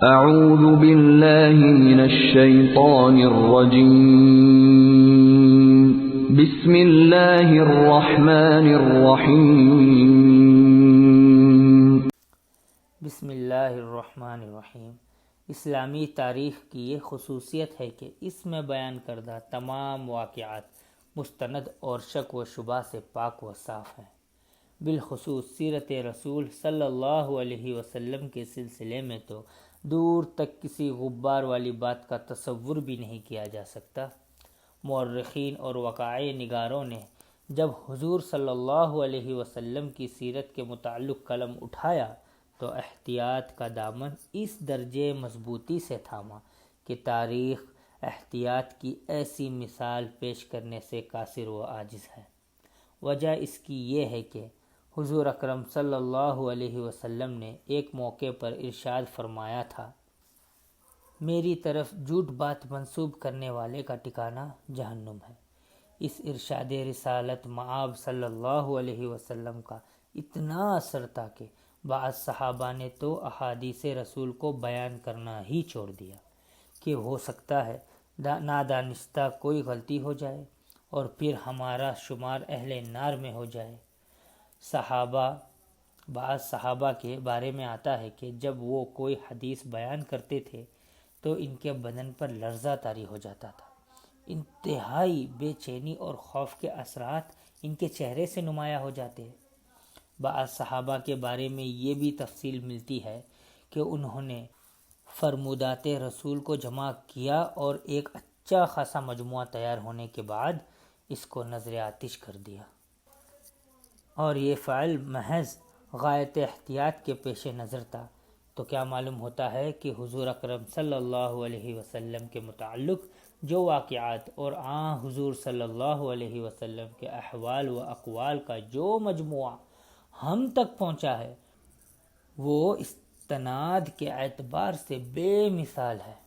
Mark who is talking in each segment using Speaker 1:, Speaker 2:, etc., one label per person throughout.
Speaker 1: اعوذ باللہ من الشیطان الرجیم بسم اللہ الرحمن الرحیم
Speaker 2: بسم اللہ الرحمن الرحیم۔ اسلامی تاریخ کی یہ خصوصیت ہے کہ اس میں بیان کردہ تمام واقعات مستند اور شک و شبہ سے پاک و صاف ہیں۔ بالخصوص سیرت رسول صلی اللہ علیہ وسلم کے سلسلے میں تو دور تک کسی غبار والی بات کا تصور بھی نہیں کیا جا سکتا۔ مورخین اور وقائع نگاروں نے جب حضور صلی اللہ علیہ وسلم کی سیرت کے متعلق قلم اٹھایا تو احتیاط کا دامن اس درجے مضبوطی سے تھاما کہ تاریخ احتیاط کی ایسی مثال پیش کرنے سے قاصر و عاجز ہے۔ وجہ اس کی یہ ہے کہ حضور اکرم صلی اللہ علیہ وسلم نے ایک موقع پر ارشاد فرمایا تھا، میری طرف جھوٹ بات منسوب کرنے والے کا ٹھکانہ جہنم ہے۔ اس ارشاد رسالت مآب صلی اللہ علیہ وسلم کا اتنا اثر تھا کہ بعض صحابہ نے تو احادیث رسول کو بیان کرنا ہی چھوڑ دیا کہ ہو سکتا ہے نادانستہ کوئی غلطی ہو جائے اور پھر ہمارا شمار اہل نار میں ہو جائے۔ بعض صحابہ کے بارے میں آتا ہے کہ جب وہ کوئی حدیث بیان کرتے تھے تو ان کے بدن پر لرزہ طاری ہو جاتا تھا۔ انتہائی بے چینی اور خوف کے اثرات ان کے چہرے سے نمایاں ہو جاتے ہیں۔ بعض صحابہ کے بارے میں یہ بھی تفصیل ملتی ہے کہ انہوں نے فرمودات رسول کو جمع کیا اور ایک اچھا خاصا مجموعہ تیار ہونے کے بعد اس کو نظر آتش کر دیا، اور یہ فعل محض غایت احتیاط کے پیش نظر تھا۔ تو کیا معلوم ہوتا ہے کہ حضور اکرم صلی اللہ علیہ وسلم کے متعلق جو واقعات اور حضور صلی اللہ علیہ وسلم کے احوال و اقوال کا جو مجموعہ ہم تک پہنچا ہے وہ استناد کے اعتبار سے بے مثال ہے۔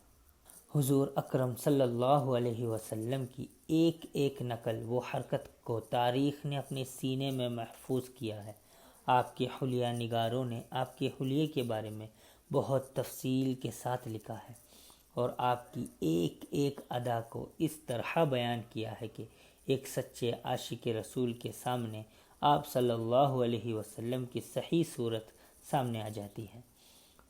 Speaker 2: حضور اکرم صلی اللہ علیہ وسلم کی ایک ایک نقل و حرکت کو تاریخ نے اپنے سینے میں محفوظ کیا ہے۔ آپ کے حلیہ نگاروں نے آپ کے حلیے کے بارے میں بہت تفصیل کے ساتھ لکھا ہے اور آپ کی ایک ایک ادا کو اس طرح بیان کیا ہے کہ ایک سچے عاشق رسول کے سامنے آپ صلی اللہ علیہ وسلم کی صحیح صورت سامنے آ جاتی ہے،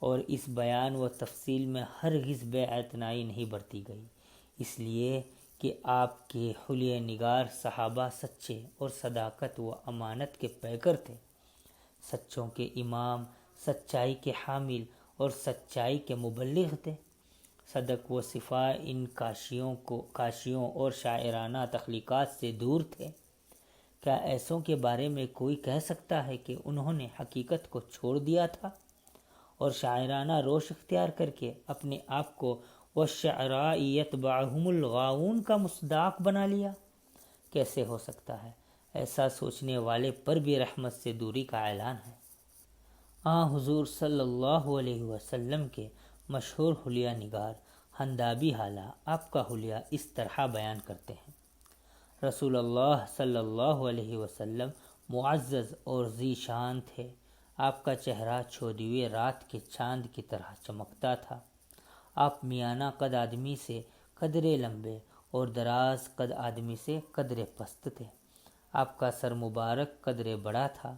Speaker 2: اور اس بیان و تفصیل میں ہرگز بے اعتنائی نہیں برتی گئی، اس لیے کہ آپ کے حلیہ نگار صحابہ سچے اور صداقت و امانت کے پیکر تھے، سچوں کے امام، سچائی کے حامل اور سچائی کے مبلغ تھے۔ صدق و صفا ان کاشیوں اور شاعرانہ تخلیقات سے دور تھے۔ کیا ایسوں کے بارے میں کوئی کہہ سکتا ہے کہ انہوں نے حقیقت کو چھوڑ دیا تھا اور شاعرانہ روش اختیار کر کے اپنے آپ کو وَالشَّعْرَاءِ يَتْبَعُهُمُ الْغَاوُونَ کا مصداق بنا لیا؟ کیسے ہو سکتا ہے؟ ایسا سوچنے والے پر بھی رحمت سے دوری کا اعلان ہے۔ حضور صلی اللہ علیہ وسلم کے مشہور حلیہ نگار حندابی حالہ آپ کا حلیہ اس طرح بیان کرتے ہیں، رسول اللہ صلی اللہ علیہ وسلم معزز اور ذی شان تھے۔ آپ کا چہرہ چھودی ہوئے رات کے چاند کی طرح چمکتا تھا۔ آپ میانہ قد آدمی سے قدرے لمبے اور دراز قد آدمی سے قدرے پست تھے۔ آپ کا سر مبارک قدرے بڑا تھا۔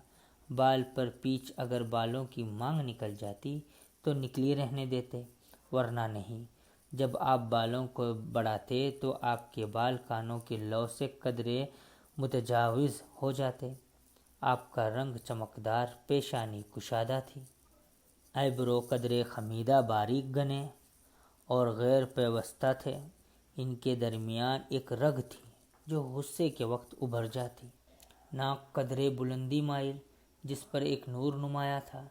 Speaker 2: بال پر پیچ اگر بالوں کی مانگ نکل جاتی تو نکلی رہنے دیتے، ورنہ نہیں۔ جب آپ بالوں کو بڑھاتے تو آپ کے بال کانوں کے لو سے قدرے متجاوز ہو جاتے۔ آپ کا رنگ چمکدار، پیشانی کشادہ تھی، ایبرو قدرے خمیدہ باریک گنے اور غیر پیوستہ تھے۔ ان کے درمیان ایک رگ تھی جو غصے کے وقت ابھر جاتی۔ ناک قدرے بلندی مائل جس پر ایک نور نمایاں تھا۔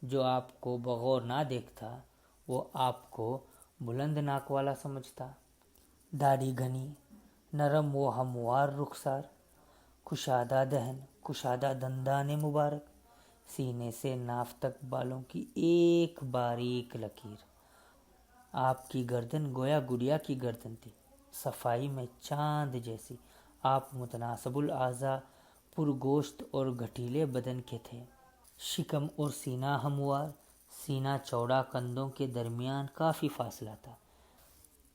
Speaker 2: جو آپ کو بغور نہ دیکھتا وہ آپ کو بلند ناک والا سمجھتا۔ داڑھی گھنی، نرم و ہموار رخسار، کشادہ دہن، کشادہ دندان مبارک، سینے سے ناف تک بالوں کی ایک باریک لکیر۔ آپ کی گردن گویا گڑیا کی گردن تھی، صفائی میں چاند جیسی۔ آپ متناسب الاعضاء، پرگوشت اور گٹھیلے بدن کے تھے۔ شکم اور سینہ ہموار، سینہ چوڑا، کندھوں کے درمیان کافی فاصلہ تھا،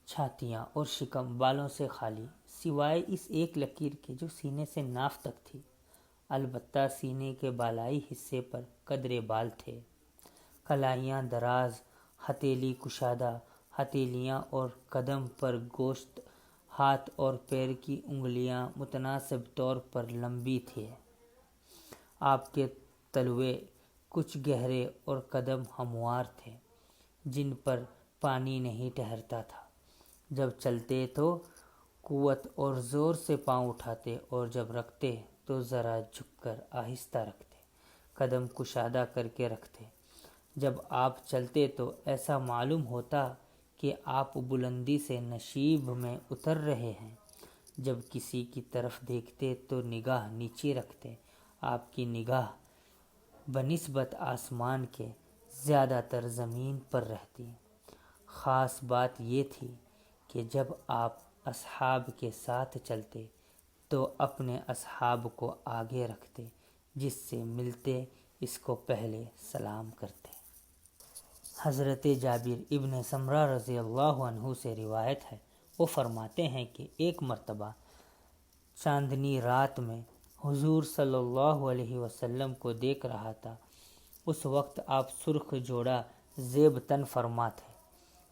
Speaker 2: چھاتیاں اور شکم بالوں سے خالی، سوائے اس ایک لکیر کے جو سینے سے ناف تک تھی۔ البتہ سینے کے بالائی حصے پر قدرے بال تھے، کلائیاں دراز، ہتھیلی کشادہ، ہتھیلیاں اور قدم پر گوشت، ہاتھ اور پیر کی انگلیاں متناسب طور پر لمبی تھیں۔ آپ کے تلوے کچھ گہرے اور قدم ہموار تھے، جن پر پانی نہیں ٹھہرتا تھا۔ جب چلتے تو قوت اور زور سے پاؤں اٹھاتے، اور جب رکھتے تو ذرا جھک کر آہستہ رکھتے، قدم کشادہ کر کے رکھتے۔ جب آپ چلتے تو ایسا معلوم ہوتا کہ آپ بلندی سے نشیب میں اتر رہے ہیں۔ جب کسی کی طرف دیکھتے تو نگاہ نیچے رکھتے، آپ کی نگاہ بنسبت آسمان کے زیادہ تر زمین پر رہتی۔ خاص بات یہ تھی کہ جب آپ اصحاب کے ساتھ چلتے تو اپنے اصحاب کو آگے رکھتے، جس سے ملتے اس کو پہلے سلام کرتے۔ حضرت جابر ابن سمرہ رضی اللہ عنہ سے روایت ہے، وہ فرماتے ہیں کہ ایک مرتبہ چاندنی رات میں حضور صلی اللہ علیہ وسلم کو دیکھ رہا تھا۔ اس وقت آپ سرخ جوڑا زیب تن فرما تھے۔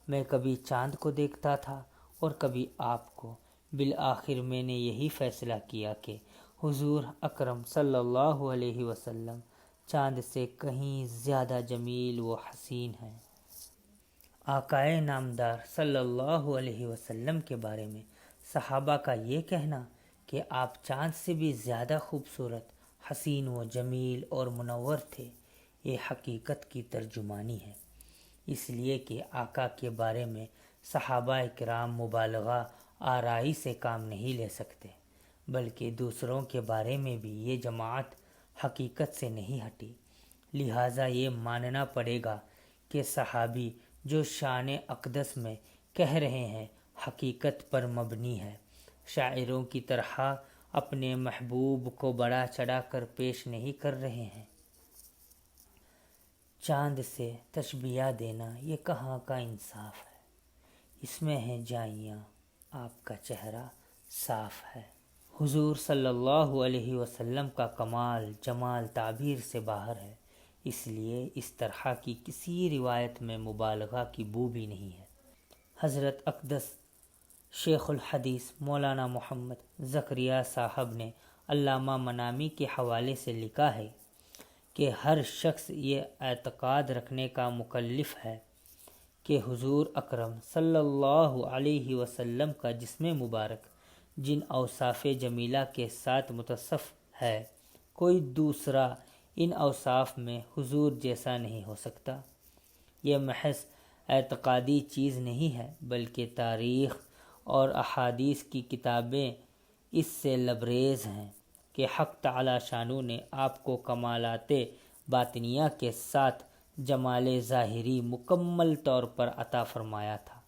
Speaker 2: میں کبھی چاند کو دیکھتا تھا اور کبھی آپ کو۔ بالآخر میں نے یہی فیصلہ کیا کہ حضور اکرم صلی اللہ علیہ وسلم چاند سے کہیں زیادہ جمیل و حسین ہیں۔ آقائے نامدار صلی اللہ علیہ وسلم کے بارے میں صحابہ کا یہ کہنا کہ آپ چاند سے بھی زیادہ خوبصورت، حسین و جمیل اور منور تھے، یہ حقیقت کی ترجمانی ہے۔ اس لیے کہ آقا کے بارے میں صحابہ کرام مبالغہ آرائی سے کام نہیں لے سکتے، بلکہ دوسروں کے بارے میں بھی یہ جماعت حقیقت سے نہیں ہٹی۔ لہٰذا یہ ماننا پڑے گا کہ صحابی جو شان اقدس میں کہہ رہے ہیں حقیقت پر مبنی ہے، شاعروں کی طرح اپنے محبوب کو بڑا چڑھا کر پیش نہیں کر رہے ہیں۔ چاند سے تشبیہ دینا یہ کہاں کا انصاف ہے، اس میں ہیں جائیاں، آپ کا چہرہ صاف ہے۔ حضور صلی اللہ علیہ وسلم کا کمال جمال تعبیر سے باہر ہے، اس لیے اس طرح کی کسی روایت میں مبالغہ کی بو بھی نہیں ہے۔ حضرت اقدس شیخ الحدیث مولانا محمد زکریا صاحب نے علامہ منامی کے حوالے سے لکھا ہے کہ ہر شخص یہ اعتقاد رکھنے کا مکلف ہے کہ حضور اکرم صلی اللہ علیہ وسلم کا جسم مبارک جن اوصاف جمیلہ کے ساتھ متصف ہے، کوئی دوسرا ان اوصاف میں حضور جیسا نہیں ہو سکتا۔ یہ محض اعتقادی چیز نہیں ہے، بلکہ تاریخ اور احادیث کی کتابیں اس سے لبریز ہیں کہ حق تعالی شانو نے آپ کو کمالات باطنیہ کے ساتھ جمال ظاہری مکمل طور پر عطا فرمایا تھا۔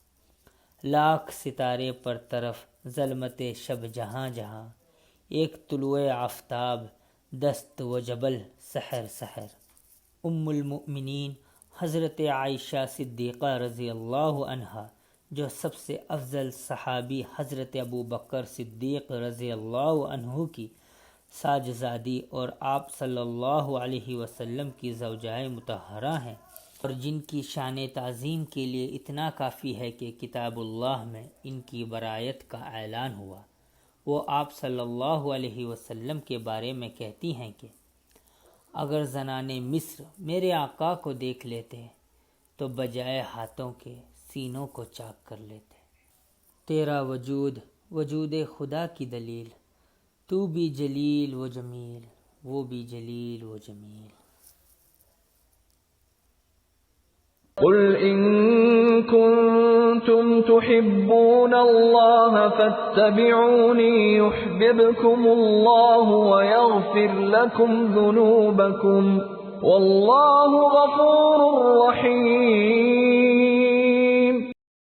Speaker 2: لاکھ ستارے پر طرف ظلمت شب جہاں جہاں، ایک طلوع آفتاب دست و جبل سحر سحر۔ ام المؤمنین حضرت عائشہ صدیقہ رضی اللہ عنہا، جو سب سے افضل صحابی حضرت ابو بکر صدیق رضی اللہ عنہ کی ساجزادی اور آپ صلی اللہ علیہ وسلم کی زوجہ مطہرہ ہیں، اور جن کی شان تعظیم کے لیے اتنا کافی ہے کہ کتاب اللہ میں ان کی برائت کا اعلان ہوا، وہ آپ صلی اللہ علیہ وسلم کے بارے میں کہتی ہیں کہ اگر زنان مصر میرے آقا کو دیکھ لیتے تو بجائے ہاتھوں کے سینوں کو چاک کر لیتے۔ تیرا وجود وجود خدا کی دلیل، تو بھی جلیل و جمیل، وہ بھی جلیل و جمیل۔
Speaker 1: قل إن كنتم تحبون الله فاتبعوني يحببكم الله ويغفر لكم ذنوبكم والله غفور رحيم۔